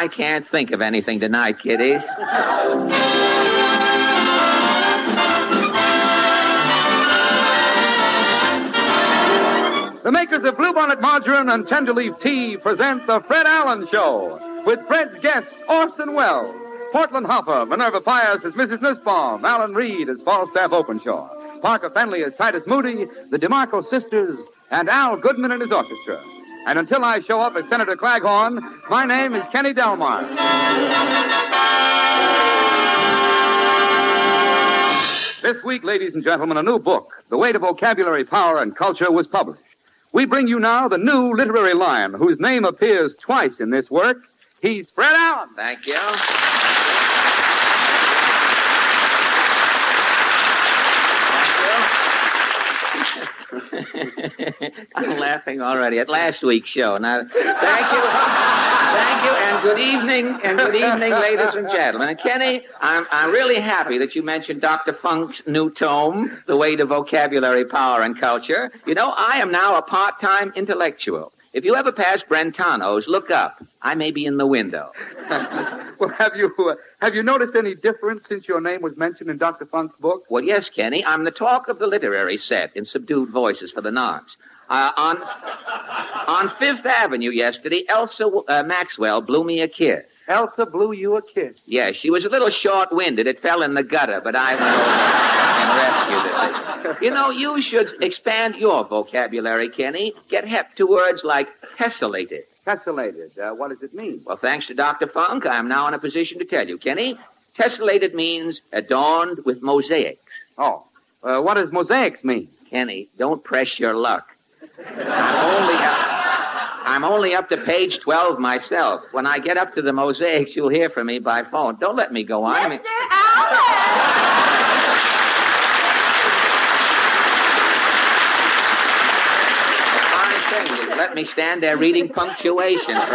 I can't think of anything tonight, kiddies. The makers of Bluebonnet Margarine and Tenderleaf Tea present The Fred Allen Show, with Fred's guest, Orson Welles, Portland Hopper, Minerva Pius as Mrs. Nussbaum, Alan Reed as Falstaff Openshaw, Parker Fenley as Titus Moody, the DeMarco sisters, and Al Goodman and his orchestra. And until I show up as Senator Claghorn, my name is Kenny Delmar. This week, ladies and gentlemen, a new book, The Way to Vocabulary, Power, and Culture, was published. We bring you now the new literary lion whose name appears twice in this work. He's Fred Allen. Thank you. I'm laughing already at last week's show. Now, thank you, and good evening, ladies and gentlemen. And Kenny, I'm really happy that you mentioned Dr. Funk's new tome, The Way to Vocabulary, Power, and Culture. You know, I am now a part-time intellectual. If you ever pass Brentano's, look up. I may be in the window. Well, have you noticed any difference since your name was mentioned in Dr. Funk's book? Well, yes, Kenny. I'm the talk of the literary set in subdued voices for the nonce. On Fifth Avenue yesterday, Elsa Maxwell blew me a kiss. Elsa blew you a kiss? Yes, she was a little short-winded. It fell in the gutter, but I went over and rescued it. You know, you should expand your vocabulary, Kenny. Get hep to words like tessellated. Tessellated. What does it mean? Well, thanks to Dr. Funk, I am now in a position to tell you, Kenny. Tessellated means adorned with mosaics. Oh. What does mosaics mean? Kenny, don't press your luck. I'm only up to page 12 myself. When I get up to the mosaics, you'll hear from me by phone. Don't let me go on. Mr. Allen! Let me stand there reading punctuation for a minute.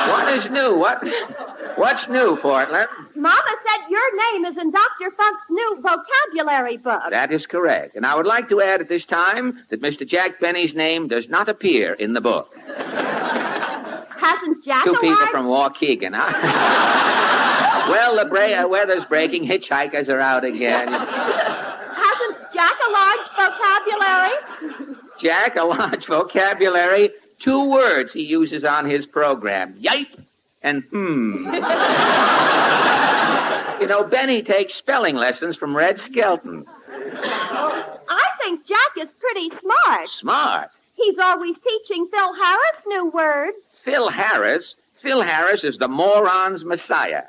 What is new? What's new, Portland? Mama said your name is in Dr. Funk's new vocabulary book. That is correct. And I would like to add at this time that Mr. Jack Benny's name does not appear in the book. Hasn't Jack Two people arrived? from Waukegan, huh? Well, the weather's breaking. Hitchhikers are out again. Hasn't Jack a large vocabulary? Jack, a large vocabulary. 2 words he uses on his program. Yipe and You know, Benny takes spelling lessons from Red Skelton. Well, I think Jack is pretty smart. Smart? He's always teaching Phil Harris new words. Phil Harris? Phil Harris is the moron's messiah.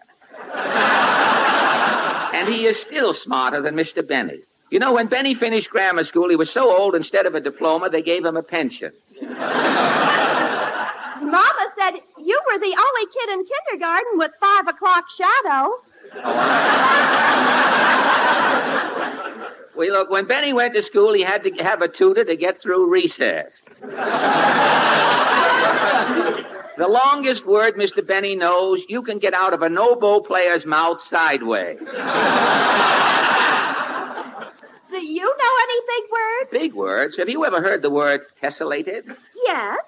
And he is still smarter than Mr. Benny. You know, when Benny finished grammar school, he was so old, instead of a diploma, they gave him a pension. Mama said you were the only kid in kindergarten with 5 o'clock shadow. Well, look, when Benny went to school, he had to have a tutor to get through recess. The longest word Mr. Benny knows, you can get out of an oboe player's mouth sideways. Do you know any big words? Big words? Have you ever heard the word tessellated? Yes.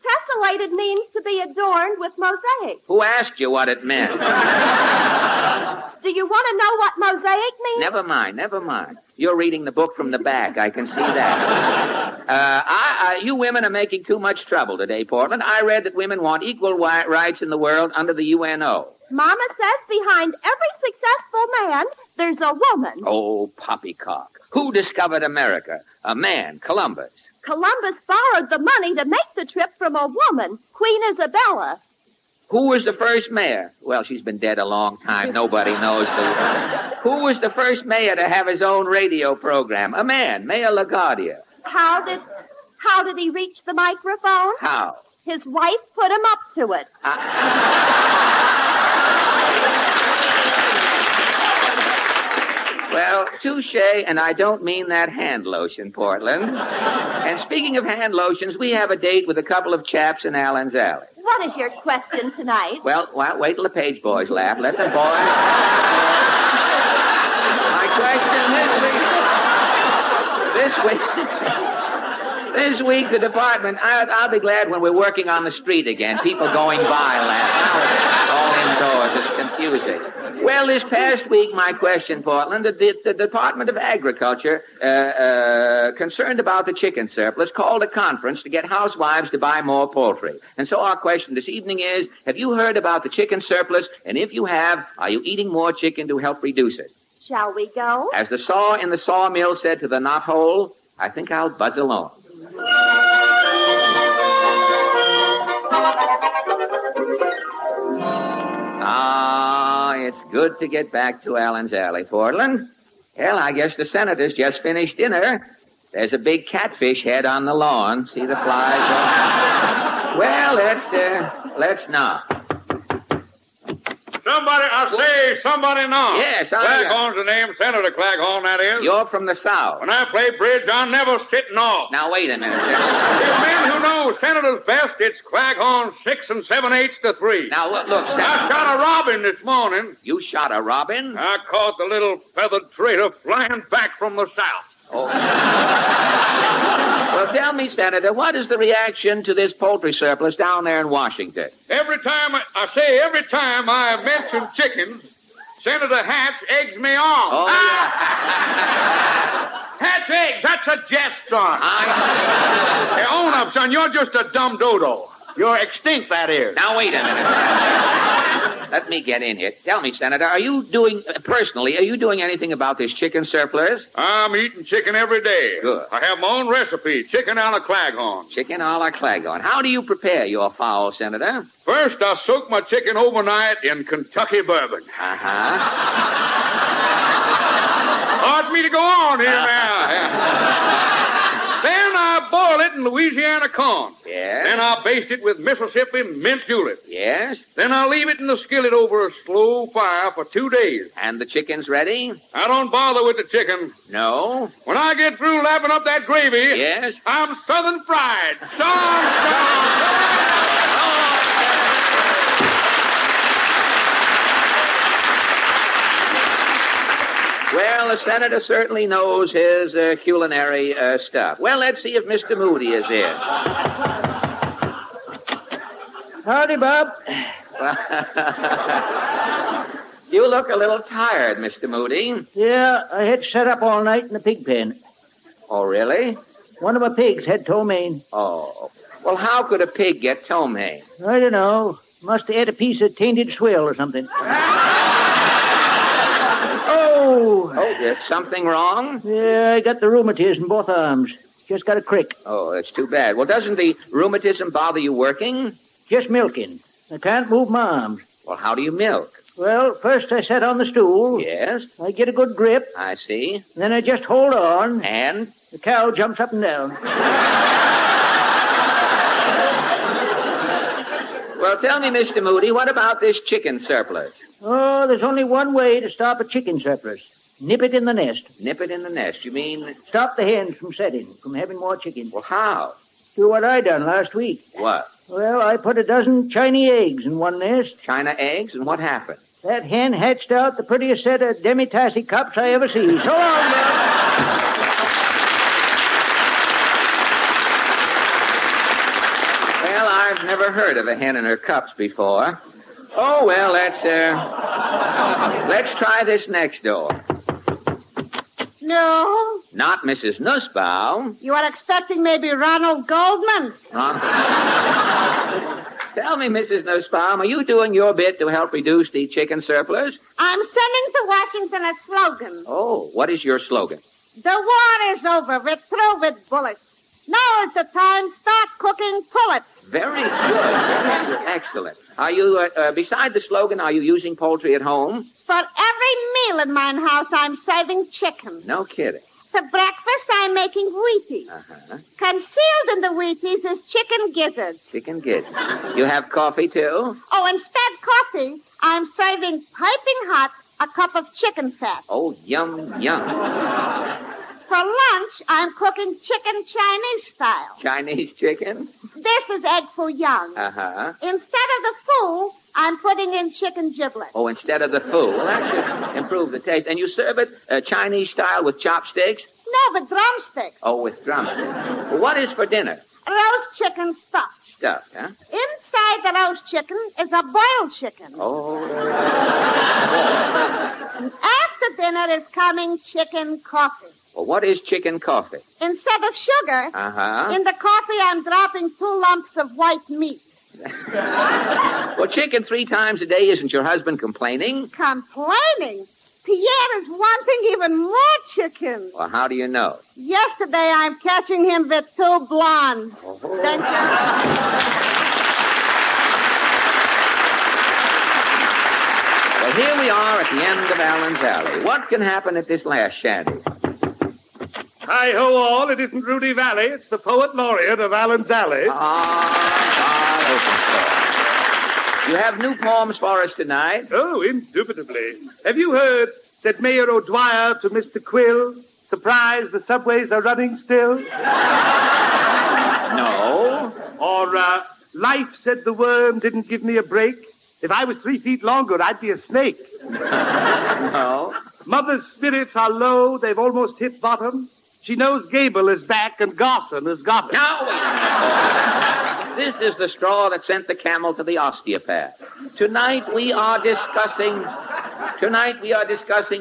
Tessellated means to be adorned with mosaics. Who asked you what it meant? Do you want to know what mosaic means? Never mind. You're reading the book from the back. I can see that. You women are making too much trouble today, Portland. I read that women want equal rights in the world under the UNO. Mama says behind every successful man, there's a woman. Oh, poppycock. Who discovered America? A man, Columbus. Columbus borrowed the money to make the trip from a woman, Queen Isabella. Who was the first mayor? Well, she's been dead a long time. Nobody knows Who was the first mayor to have his own radio program? A man, Mayor LaGuardia. How did he reach the microphone? How? His wife put him up to it. Well, touche, and I don't mean that hand lotion, Portland. And speaking of hand lotions, we have a date with a couple of chaps in Allen's Alley. What is your question tonight? Well, wait till the Page boys laugh. Let them boys. My question This week, the department, I'll be glad when we're working on the street again. People going by laugh. Now it's all indoors. It's confusing. Well, this past week, my question, Portland, the Department of Agriculture, concerned about the chicken surplus, called a conference to get housewives to buy more poultry. And so our question this evening is, have you heard about the chicken surplus? And if you have, are you eating more chicken to help reduce it? Shall we go? As the saw in the sawmill said to the knothole, I think I'll buzz along. It's good to get back to Allen's Alley, Portland. Hell, I guess the senators just finished dinner. There's a big catfish head on the lawn. See the flies? Well, let's knock. Somebody knock. Yes, Claghorn's the name, Senator Claghorn, that is. You're from the South. When I play bridge, I never sit and off. Now, wait a minute. If men who know Senator's best, it's Claghorn 6 7/8 to 3. Now, look, Senator. I shot a robin this morning. You shot a robin? I caught the little feathered traitor flying back from the south. Oh. Well, tell me, Senator, what is the reaction to this poultry surplus down there in Washington? Every time I mention chickens, Senator Hatch eggs me on. Oh, yeah. Hatch eggs, that's a jest, son. Hey, own up, son, you're just a dumb dodo. You're extinct, that is. Now, wait a minute. Let me get in here. Tell me, Senator, are you doing anything about this chicken surplus? I'm eating chicken every day. Good. I have my own recipe, chicken a la Claghorn. Chicken a la Claghorn. How do you prepare your fowl, Senator? First, I soak my chicken overnight in Kentucky bourbon. Uh-huh. Hard for me to go on here now. Then I boil it in Louisiana corn. Yes. Then I baste it with Mississippi mint julep. Yes. Then I leave it in the skillet over a slow fire for 2 days. And the chicken's ready? I don't bother with the chicken. No. When I get through lapping up that gravy, yes, I'm southern fried. Storm. Well, the senator certainly knows his culinary stuff. Well, let's see if Mr. Moody is in. Howdy, Bob. You look a little tired, Mr. Moody. Yeah, I had to set up all night in the pig pen. Oh, really? One of my pigs had ptomaine. Oh. Well, how could a pig get ptomaine? I don't know. Must have had a piece of tainted swill or something. Oh, there's something wrong? Yeah, I got the rheumatism in both arms. Just got a crick. Oh, that's too bad. Well, doesn't the rheumatism bother you working? Just milking. I can't move my arms. Well, how do you milk? Well, first I sit on the stool. Yes? I get a good grip. I see. Then I just hold on. And? The cow jumps up and down. Well, tell me, Mr. Moody, what about this chicken surplus? Oh, there's only one way to stop a chicken surplus. Nip it in the nest. Nip it in the nest? You mean? Stop the hens from setting, from having more chickens. Well, how? Do what I done last week. What? Well, I put a dozen Chinese eggs in one nest. China eggs? And what happened? That hen hatched out the prettiest set of demi-tassy cups I ever see. So long, man. Well, I've never heard of a hen and her cups before. Oh, well, let's try this next door. No. Not Mrs. Nussbaum. You are expecting maybe Ronald Goldman. Tell me, Mrs. Nussbaum, are you doing your bit to help reduce the chicken surplus? I'm sending to Washington a slogan. Oh, what is your slogan? The war is over. We're through with bullets. Now is the time. Start cooking pullets. Very good. Very good. Excellent. Are you, beside the slogan, are you using poultry at home? For every meal in my house, I'm serving chicken. No kidding. For breakfast, I'm making Wheaties. Uh-huh. Concealed in the Wheaties is chicken gizzards. Chicken gizzards. You have coffee, too? Oh, instead coffee, I'm serving piping hot a cup of chicken fat. Oh, yum, yum. For lunch, I'm cooking chicken Chinese style. Chinese chicken? This is egg foo young. Uh-huh. Instead of the foo, I'm putting in chicken giblets. Oh, instead of the foo. Well, that should improve the taste. And you serve it Chinese style with chopsticks? No, with drumsticks. Oh, with drumsticks. Well, what is for dinner? Roast chicken stuffed. Stuffed, huh? Inside the roast chicken is a boiled chicken. Oh. And after dinner is coming chicken coffee. Well, what is chicken coffee? Instead of sugar, Uh-huh. in the coffee I'm dropping 2 lumps of white meat. Well, chicken 3 times a day, isn't your husband complaining? Complaining? Pierre is wanting even more chicken. Well, how do you know? Yesterday I'm catching him with 2 blondes. Oh. Thank you. Well, here we are at the end of Allen's Alley. What can happen at this last shanty? Hi-ho all, it isn't Rudy Valley, it's the poet laureate of Allen's Alley. You have new poems for us tonight? Oh, indubitably. Have you heard, said Mayor O'Dwyer to Mr. Quill, surprise, the subways are running still? No. Or, life, said the worm, didn't give me a break. If I was 3 feet longer, I'd be a snake. No. Mother's spirits are low, they've almost hit bottom. She knows Gable is back and Gosson has got her. Now, this is the straw that sent the camel to the osteopath. Tonight we are discussing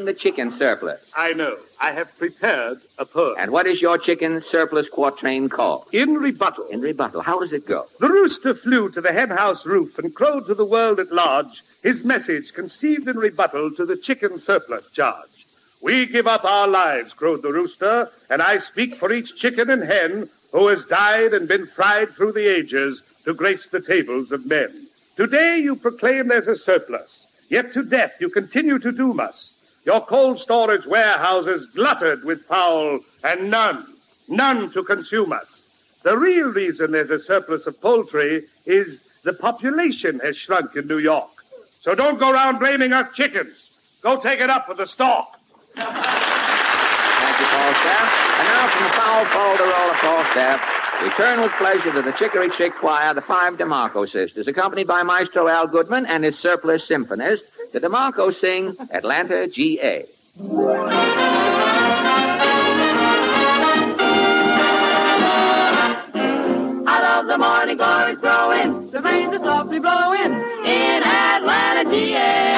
the chicken surplus. I know. I have prepared a poem. And what is your chicken surplus quatrain called? In rebuttal. In rebuttal. How does it go? The rooster flew to the henhouse roof and crowed to the world at large his message conceived in rebuttal to the chicken surplus charge. We give up our lives, crowed the rooster, and I speak for each chicken and hen who has died and been fried through the ages to grace the tables of men. Today you proclaim there's a surplus, yet to death you continue to doom us. Your cold storage warehouses glutted with fowl, and none to consume us. The real reason there's a surplus of poultry is the population has shrunk in New York. So don't go around blaming us chickens. Go take it up with the stalk. Thank you, Falstaff. And now from the foul folder roll of Falstaff, we turn with pleasure to the Chicory Chick Choir, the 5 DeMarco sisters, accompanied by Maestro Al Goodman and his surplus symphonists. The DeMarcos sing Atlanta, G.A. Out of the morning glory's growing, the breeze is softly blowing in Atlanta, GA.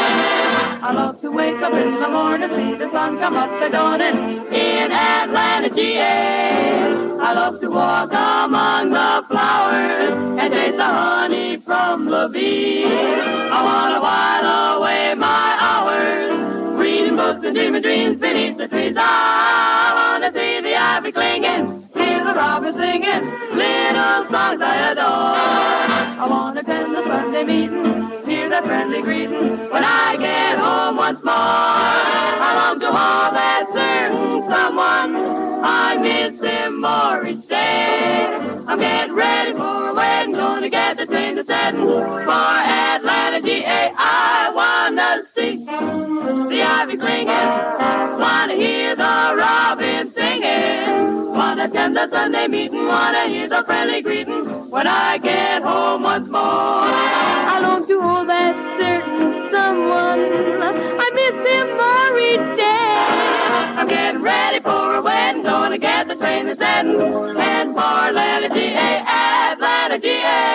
I love to wake up in the morning, see the sun come up the dawning in Atlanta, GA. I love to walk among the flowers and taste the honey from the bee. I want to while away my hours, reading books and dreaming dreams beneath the trees. I want to see the ivy clinging, hear the robin singing, little songs I adore. I want to attend the Sunday meeting, hear their friendly greeting when I get home once more. I long to hold that certain someone, I miss him more each day. I'm getting ready for a wedding, gonna get the train to setting for Atlanta, GA. I wanna see the ivy clinging, wanna hear the robin singing, wanna attend the Sunday meeting, wanna hear the friendly greeting when I get home once more. I long to hold that certain someone, I miss him more each day. I'm getting ready for a wedding, gonna get the train that's heading, and for Atlanta, GA, Atlanta, GA.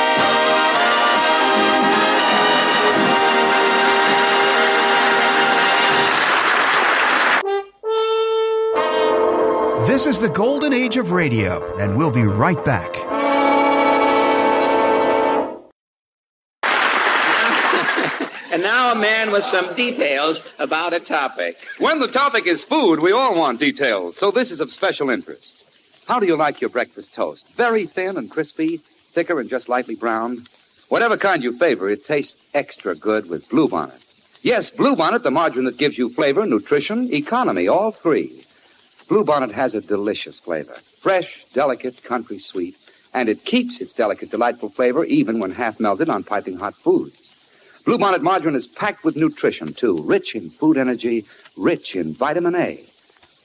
This is the golden age of radio, and we'll be right back. And now a man with some details about a topic. When the topic is food, we all want details, so this is of special interest. How do you like your breakfast toast? Very thin and crispy, thicker and just lightly browned? Whatever kind you favor, it tastes extra good with Bluebonnet. Yes, Bluebonnet, the margarine that gives you flavor, nutrition, economy, all three. Bluebonnet has a delicious flavor. Fresh, delicate, country sweet. And it keeps its delicate, delightful flavor even when half melted on piping hot foods. Bluebonnet margarine is packed with nutrition, too. Rich in food energy, rich in vitamin A.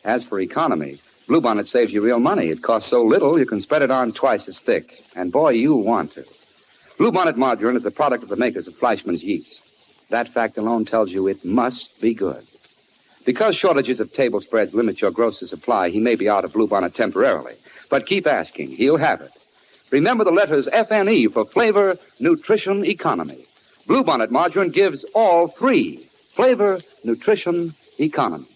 As for economy, Bluebonnet saves you real money. It costs so little, you can spread it on twice as thick. And boy, you'll want to. Bluebonnet margarine is a product of the makers of Fleischmann's yeast. That fact alone tells you it must be good. Because shortages of table spreads limit your grocer's supply, he may be out of Bluebonnet temporarily. But keep asking. He'll have it. Remember the letters FNE for flavor, nutrition, economy. Bluebonnet margarine gives all three. Flavor, nutrition, economy.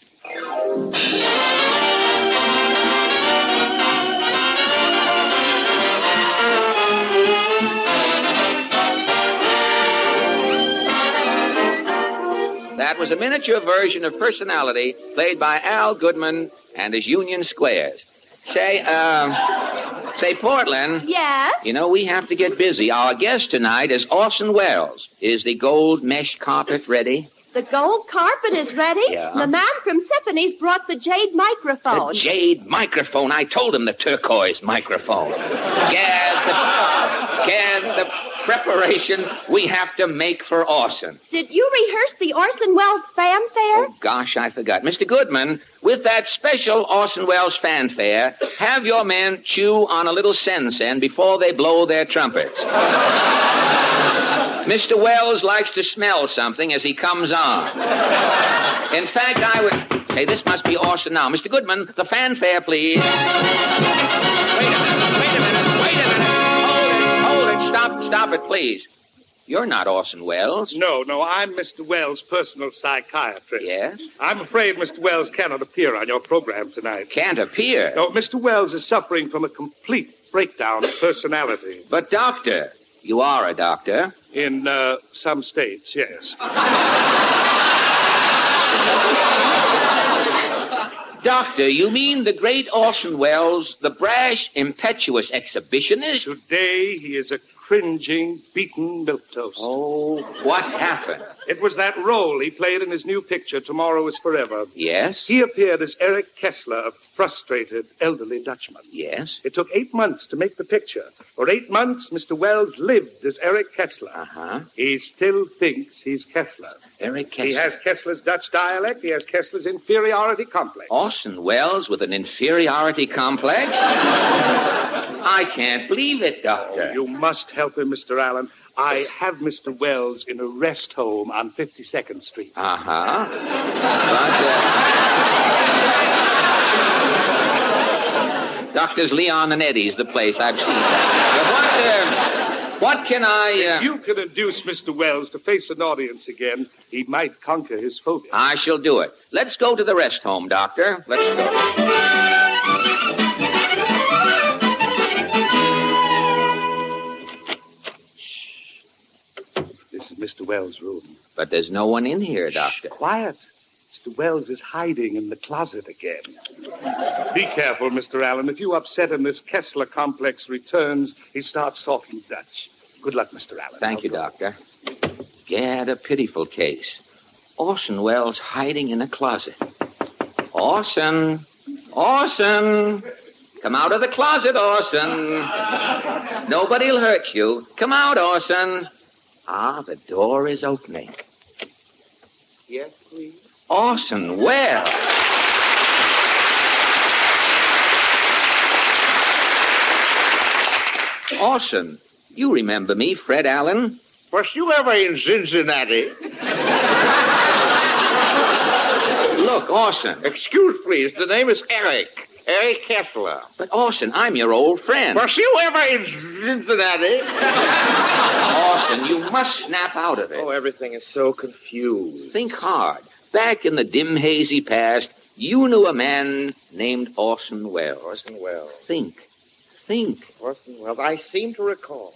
That was a miniature version of Personality played by Al Goodman and his Union Squares. Say, Portland. Yes? You know, we have to get busy. Our guest tonight is Orson Welles. Is the gold mesh carpet ready? The gold carpet is ready? Yeah. The man from Tiffany's brought the jade microphone. The jade microphone. I told him the turquoise microphone. Gad, the preparation we have to make for Orson. Did you rehearse the Orson Welles fanfare? Oh, gosh, I forgot. Mr. Goodman, with that special Orson Welles fanfare, have your men chew on a little sen before they blow their trumpets. Mr. Welles likes to smell something as he comes on. In fact, I would... Hey, this must be Orson now. Mr. Goodman, the fanfare, please. Wait a minute. Hold it. Stop it, please. You're not Orson Welles. No, I'm Mr. Welles' personal psychiatrist. Yes? I'm afraid Mr. Welles cannot appear on your program tonight. Can't appear. No, Mr. Welles is suffering from a complete breakdown of personality. But, doctor, you are a doctor. In some states, yes. Doctor, you mean the great Orson Welles, the brash, impetuous exhibitionist? Today, he is a cringing, beaten milquetoast. Oh, what happened? It was that role he played in his new picture, Tomorrow is Forever. Yes? He appeared as Eric Kessler, a frustrated elderly Dutchman. Yes? It took 8 months to make the picture. For 8 months, Mr. Welles lived as Eric Kessler. Uh-huh. He still thinks he's Kessler. Eric Kessler. He has Kessler's Dutch dialect. He has Kessler's inferiority complex. Orson Welles with an inferiority complex? I can't believe it, Doctor. Oh, you must help him, Mr. Allen. I have Mr. Welles in a rest home on 52nd Street. Uh-huh. But, Doctors Leon and Eddie's the place. I've seen that. But what can I... If you can induce Mr. Welles to face an audience again, he might conquer his phobia. I shall do it. Let's go to the rest home, Doctor. Let's go. This is Mr. Welles' room. But there's no one in here, Doctor. Quiet. Mr. Welles is hiding in the closet again. Be careful, Mr. Allen. If you upset him, this Kessler complex returns. He starts talking Dutch. Good luck, Mr. Allen. Thank you, Doctor. Gad, a pitiful case. Orson Welles hiding in a closet. Orson! Come out of the closet, Orson. Nobody'll hurt you. Come out, Orson. Ah, the door is opening. Yes, please. Orson Welles. Orson, you remember me, Fred Allen? Was you ever in Cincinnati? Look, Orson. Excuse, please. The name is Eric. Eric Kessler. But, Orson, I'm your old friend. Was you ever in Cincinnati? Orson, you must snap out of it. Oh, everything is so confused. Think hard. Back in the dim, hazy past, you knew a man named Orson Welles. Orson Welles. Think. Orson Welles. I seem to recall.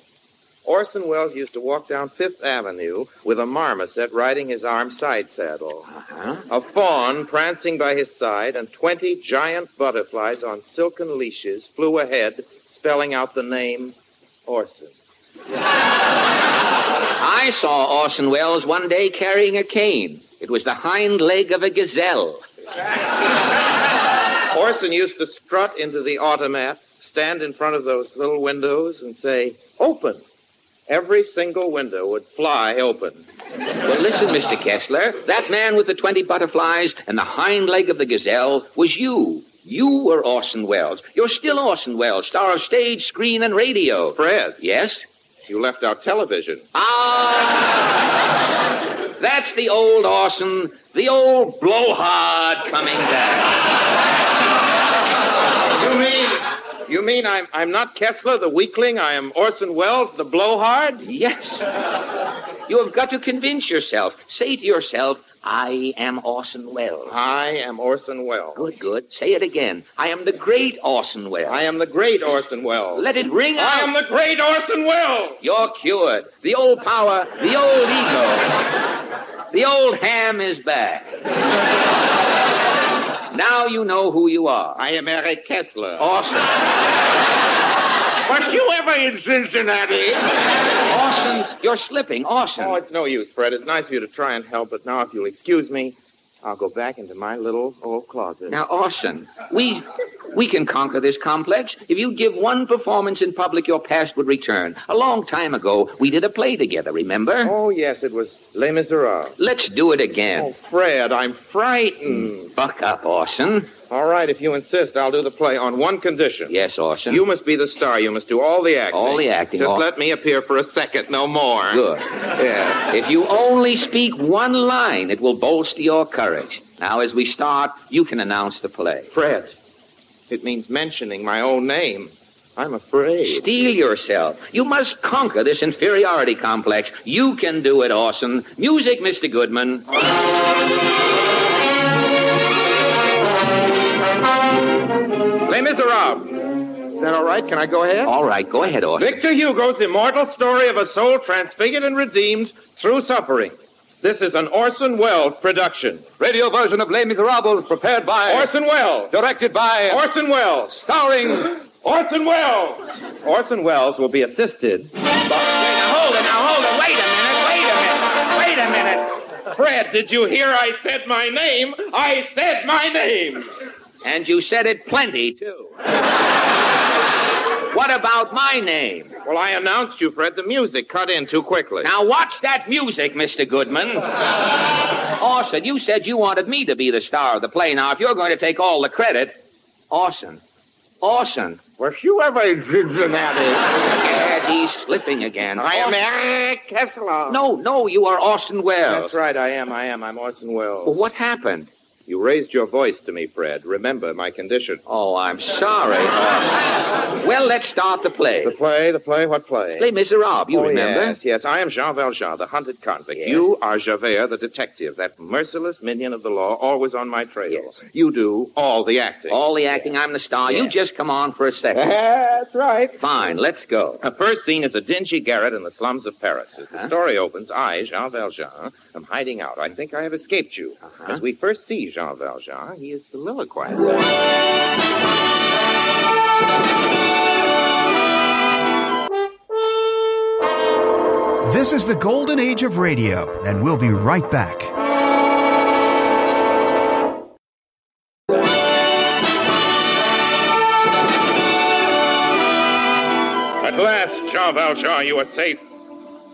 Orson Welles used to walk down Fifth Avenue with a marmoset riding his arm side saddle. Uh-huh. A fawn prancing by his side, and 20 giant butterflies on silken leashes flew ahead, spelling out the name Orson. I saw Orson Welles one day carrying a cane. It was the hind leg of a gazelle. Orson used to strut into the automat, stand in front of those little windows, and say, "Open." Every single window would fly open. Well, listen, Mr. Kessler. That man with the 20 butterflies and the hind leg of the gazelle was you. You were Orson Welles. You're still Orson Welles, star of stage, screen, and radio. Fred. Yes? You left out television. Ah! That's the old Orson, the old blowhard coming back. You mean I'm not Kessler, the weakling? I am Orson Welles, the blowhard? Yes. You have got to convince yourself. Say to yourself, I am Orson Welles. I am Orson Welles. Good, good. Say it again. I am the great Orson Welles. I am the great Orson Welles. Let it ring out. I am the great Orson Welles. You're cured. The old power, the old ego, the old ham is back. Now you know who you are. I am Eric Kessler. Orson. Weren't you ever in Cincinnati? Orson, you're slipping. Orson. Oh, it's no use, Fred. It's nice of you to try and help, but now if you'll excuse me, I'll go back into my little old closet. Now, Orson, we can conquer this complex. If you'd give one performance in public, your past would return. A long time ago, we did a play together, remember? Oh, yes, it was Les Miserables. Let's do it again. Oh, Fred, I'm frightened. Buck up, Orson. All right, if you insist, I'll do the play on one condition. Yes, Orson. You must be the star. You must do all the acting. All the acting. Just let me appear for a second, no more. Good. Yes. If you only speak one line, it will bolster your courage. Now, as we start, you can announce the play. Fred, it means mentioning my own name. I'm afraid. Steel yourself. You must conquer this inferiority complex. You can do it, Orson. Music, Mr. Goodman. Les Miserables. Is that all right? Can I go ahead? All right, go ahead, Orson. Victor Hugo's immortal story of a soul transfigured and redeemed through suffering. This is an Orson Welles production. Radio version of Les Miserables prepared by Orson Welles. Directed by Orson Welles. Starring Orson Welles. Orson Welles will be assisted. Now, hold it. Wait a minute. Fred, did you hear I said my name? I said my name. And you said it plenty, too. What about my name? Well, I announced you, Fred. The music cut in too quickly. Now, watch that music, Mr. Goodman. Orson, you said you wanted me to be the star of the play. Now, if you're going to take all the credit... Orson. Were you ever in Cincinnati? Yeah, he's slipping again. I am Eric Kessler. No, you are Orson Welles. That's right, I am. I'm Orson Welles. Well, what happened? You raised your voice to me, Fred. Remember my condition. Oh, I'm sorry, Orson. Well, let's start the play. The play? What play? Les Miserables, you remember? Yes. I am Jean Valjean, the hunted convict. Yes. You are Javert, the detective, that merciless minion of the law, always on my trail. Yes. You do all the acting. All the acting, I'm the star. Yes. You just come on for a second. That's right. Fine, let's go. The first scene is a dingy garret in the slums of Paris. As the story opens, I, Jean Valjean, am hiding out. I think I have escaped you. As we first see Jean Valjean, he is soliloquizing. This is the golden age of radio, and we'll be right back. At last, Jean Valjean, you are safe.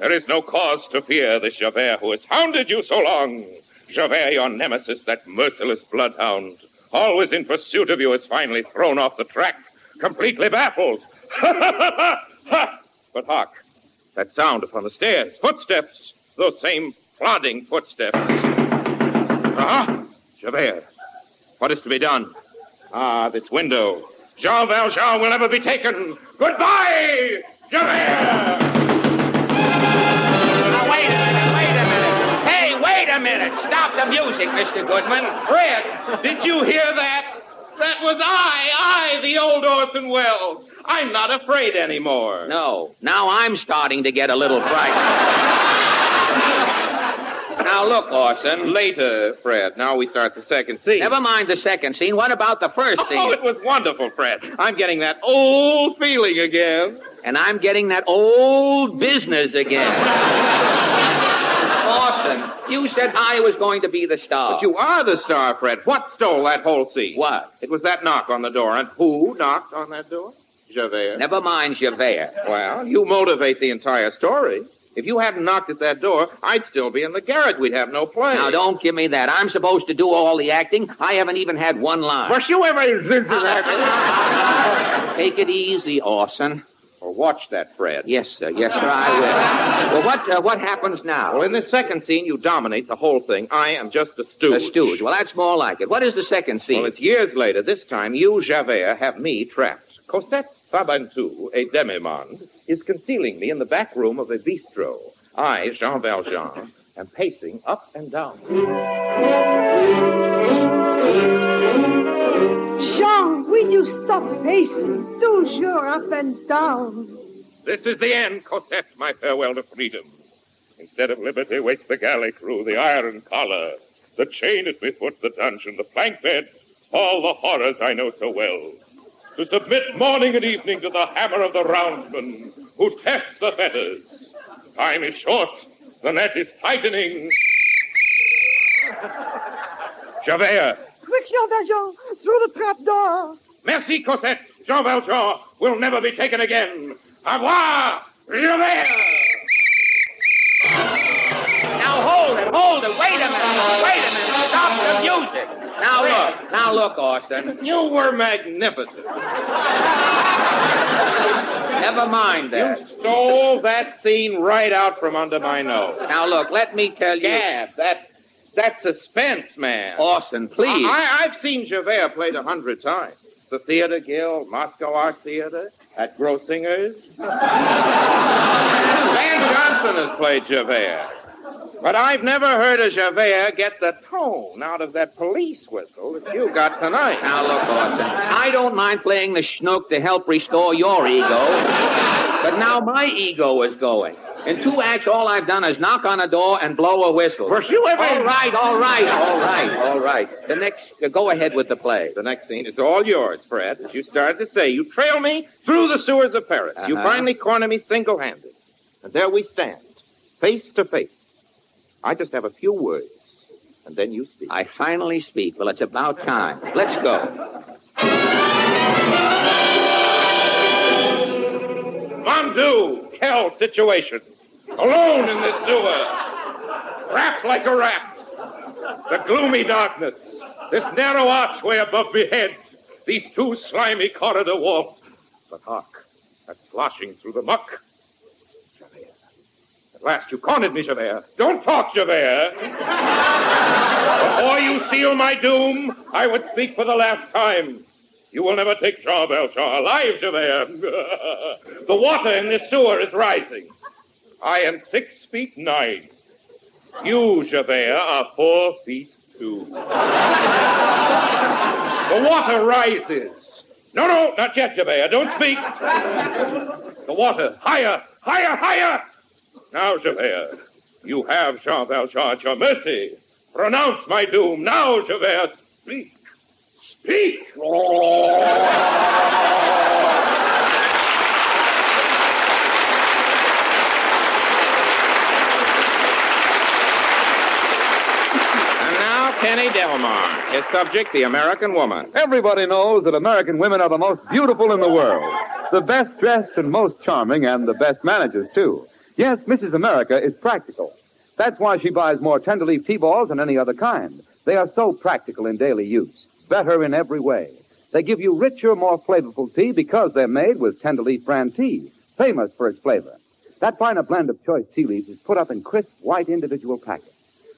There is no cause to fear this Javert who has hounded you so long. Javert, your nemesis, that merciless bloodhound, always in pursuit of you, is finally thrown off the track, completely baffled. But hark, that sound upon the stairs. Footsteps, those same plodding footsteps. Javert, what is to be done? This window. Jean Valjean will never be taken. Goodbye, Javert! Now, wait a minute. Stop the music, Mr. Goodman. Fred, did you hear that? That was I, the old Orson Welles. I'm not afraid anymore. No. Now I'm starting to get a little frightened. Now, look, Orson. Later, Fred. Now we start the second scene. Never mind the second scene. What about the first scene? Oh, it was wonderful, Fred. I'm getting that old feeling again. And I'm getting that old business again. Orson, you said I was going to be the star. But you are the star, Fred. What stole that whole scene? What? It was that knock on the door. And who knocked on that door? Javert. Never mind Javert. Well, you motivate the entire story. If you hadn't knocked at that door, I'd still be in the garret. We'd have no play. Now, don't give me that. I'm supposed to do all the acting. I haven't even had one line. Were you ever in Cincinnati? Take it easy, Orson. Oh, Well, watch that, Fred. Yes, sir. Yes, sir, I will. Well, what happens now? Well, in this second scene, you dominate the whole thing. I am just a stooge. A stooge. Well, that's more like it. What is the second scene? Well, it's years later. This time, you, Javert, have me trapped. Cosette Fabantou, a demi-monde, is concealing me in the back room of a bistro. I, Jean Valjean, am pacing up and down. Jean, will you stop pacing? Toujours up and down. This is the end, Cosette, my farewell to freedom. Instead of liberty waits the galley crew, the iron collar, the chain at my foot, the dungeon, the plank bed, all the horrors I know so well. To submit morning and evening to the hammer of the roundsman who tests the fetters. Time is short, the net is tightening. Javert. Quick, Jean Valjean, through the trap door. Merci, Cosette. Jean Valjean will never be taken again. Au revoir, Javert. Now, hold it. Wait a minute. Stop the music. Now look, Orson. You were magnificent. Never mind that. You stole that scene right out from under my nose. Now, look, let me tell you. Gab, that suspense, man. Orson, please. I've seen Javert played 100 times. The Theater Guild, Moscow Art Theater, at Grossinger's. Van Johnson has played Javert. But I've never heard a Javert get the tone out of that police whistle that you got tonight. Now, look, Orson, I don't mind playing the schnook to help restore your ego, but now my ego is going. In 2 acts, all I've done is knock on a door and blow a whistle. Were you ever... All right. The next, go ahead with the play. The next scene is all yours, Fred. As you started to say, you trail me through the sewers of Paris. You finally corner me single-handed. And there we stand, face to face. I just have a few words, and then you speak. I finally speak. Well, it's about time. Let's go. Fondue, hell situation. Alone in this sewer. Wrapped like a rat. The gloomy darkness. This narrow archway above me head. These 2 slimy corridor walls. But hark, that sloshing through the muck. Javert. At last you cornered me, Javert. Don't talk, Javert. Before you seal my doom, I would speak for the last time. You will never take Jean Valjean alive, Javert. The water in this sewer is rising. I am 6 feet 9. You, Javert, are 4 feet 2. The water rises. No, not yet, Javert. Don't speak. The water, higher. Now, Javert, you have Jean Valjean at your mercy. Pronounce my doom. Now, Javert, speak. Speak! Penny Delmar. His subject, the American woman. Everybody knows that American women are the most beautiful in the world, the best dressed and most charming, and the best managers, too. Yes, Mrs. America is practical. That's why she buys more Tenderleaf tea balls than any other kind. They are so practical in daily use, better in every way. They give you richer, more flavorful tea because they're made with Tenderleaf brand tea, famous for its flavor. That finer blend of choice tea leaves is put up in crisp, white individual packets.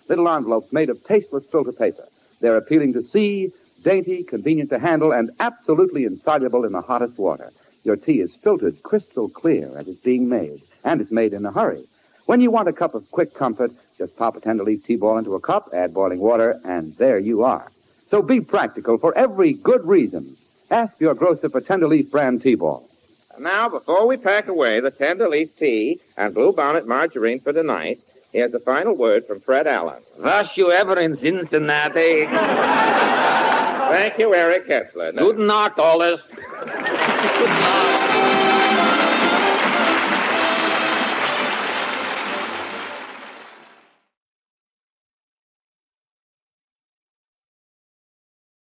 Little envelopes made of tasteless filter paper. They're appealing to see, dainty, convenient to handle, and absolutely insoluble in the hottest water. Your tea is filtered crystal clear as it's being made, and it's made in a hurry. When you want a cup of quick comfort, just pop a Tenderleaf tea ball into a cup, add boiling water, and there you are. So be practical for every good reason. Ask your grocer for Tenderleaf brand tea ball. Now, before we pack away the Tenderleaf tea and Bluebonnet margarine for tonight, here's a final word from Fred Allen. Was you ever in Cincinnati? Thank you, Eric Kessler. Guten Nacht, alles. Good night.